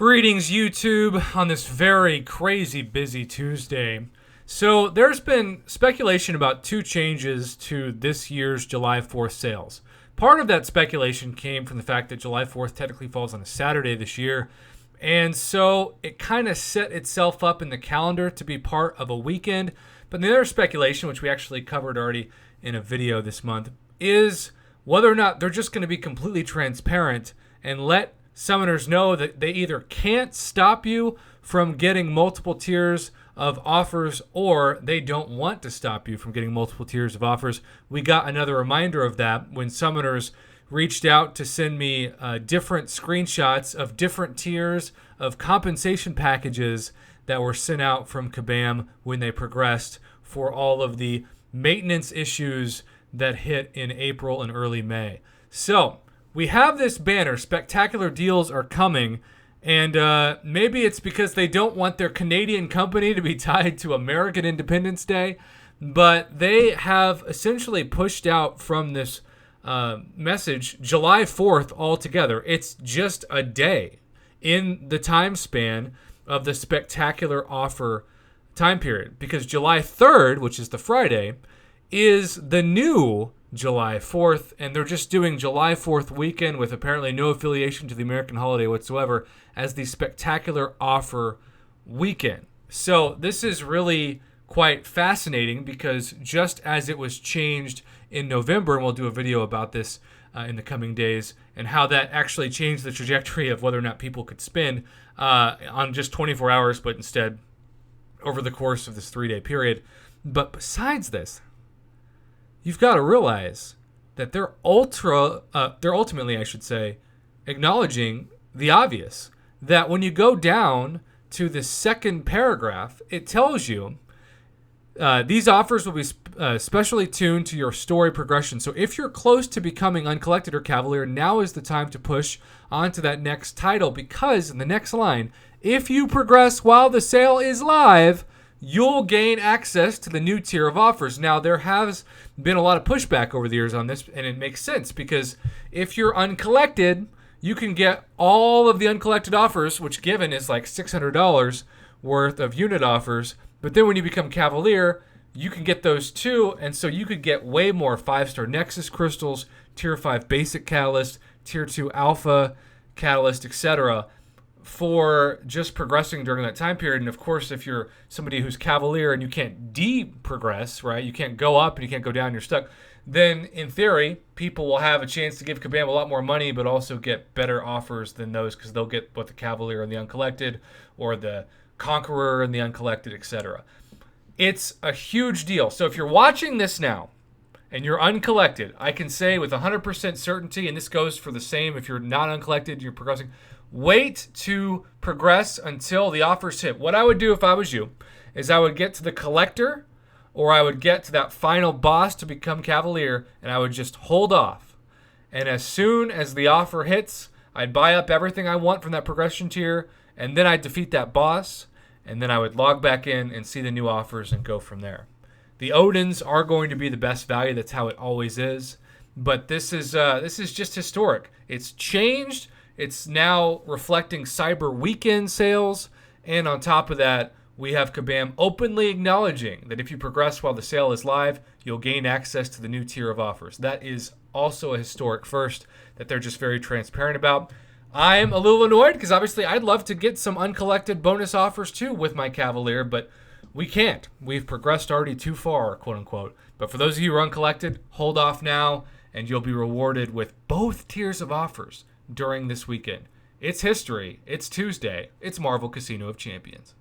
Greetings, YouTube, on this very crazy busy Tuesday. So there's been speculation about two changes to this year's July 4th sales. Part of that speculation came from the fact that July 4th technically falls on a Saturday this year, and so it kind of set itself up in the calendar to be part of a weekend. But the other speculation, which we actually covered already in a video this month, is whether or not they're just going to be completely transparent and let summoners know that they either can't stop you from getting multiple tiers of offers or they don't want to stop you from getting multiple tiers of offers. We got another reminder of that when summoners reached out to send me different screenshots of different tiers of compensation packages that were sent out from Kabam when they progressed for all of the maintenance issues that hit in April and early May. So we have this banner, spectacular deals are coming, and maybe it's because they don't want their Canadian company to be tied to American Independence Day, but they have essentially pushed out from this message July 4th altogether. It's just a day in the time span of the spectacular offer time period, because July 3rd, which is the Friday, is the new July 4th, and they're just doing July 4th weekend with apparently no affiliation to the American holiday whatsoever as the spectacular offer weekend. So this is really quite fascinating because just as it was changed in November, and we'll do a video about this in the coming days, and how that actually changed the trajectory of whether or not people could spend on just 24 hours, but instead over the course of this 3-day period. But besides this, you've got to realize that they're ultimately, I should say, acknowledging the obvious. That when you go down to the second paragraph, it tells you these offers will be specially tuned to your story progression. So if you're close to becoming Uncollected or Cavalier, now is the time to push onto that next title, because in the next line, if you progress while the sale is live, you'll gain access to the new tier of offers. Now, there has been a lot of pushback over the years on this, and it makes sense because if you're uncollected, you can get all of the uncollected offers, which given is like $600 worth of unit offers. But then when you become Cavalier, you can get those too, and so you could get way more 5-star Nexus crystals, Tier 5 basic catalyst, Tier 2 alpha catalyst, etc., for just progressing during that time period. And of course, if you're somebody who's Cavalier and you can't de-progress, right, you can't go up and you can't go down, you're stuck, then in theory, people will have a chance to give Kabam a lot more money, but also get better offers than those, because they'll get both the Cavalier and the Uncollected, or the Conqueror and the Uncollected, etc. It's a huge deal. So if you're watching this now and you're uncollected, I can say with 100% certainty, and this goes for the same if you're not uncollected, you're progressing, wait to progress until the offers hit. What I would do if I was you is I would get to the Collector, or I would get to that final boss to become Cavalier, and I would just hold off. And as soon as the offer hits, I'd buy up everything I want from that progression tier, and then I'd defeat that boss, and then I would log back in and see the new offers and go from there. The Odins are going to be the best value. That's how it always is. But this is just historic. It's changed. It's now reflecting Cyber Weekend sales. And on top of that, we have Kabam openly acknowledging that if you progress while the sale is live, you'll gain access to the new tier of offers. That is also a historic first that they're just very transparent about. I'm a little annoyed because obviously I'd love to get some uncollected bonus offers too with my Cavalier, but we can't. We've progressed already too far, quote unquote. But for those of you who are uncollected, hold off now and you'll be rewarded with both tiers of offers during this weekend. It's history. It's Tuesday. It's Marvel Casino of Champions.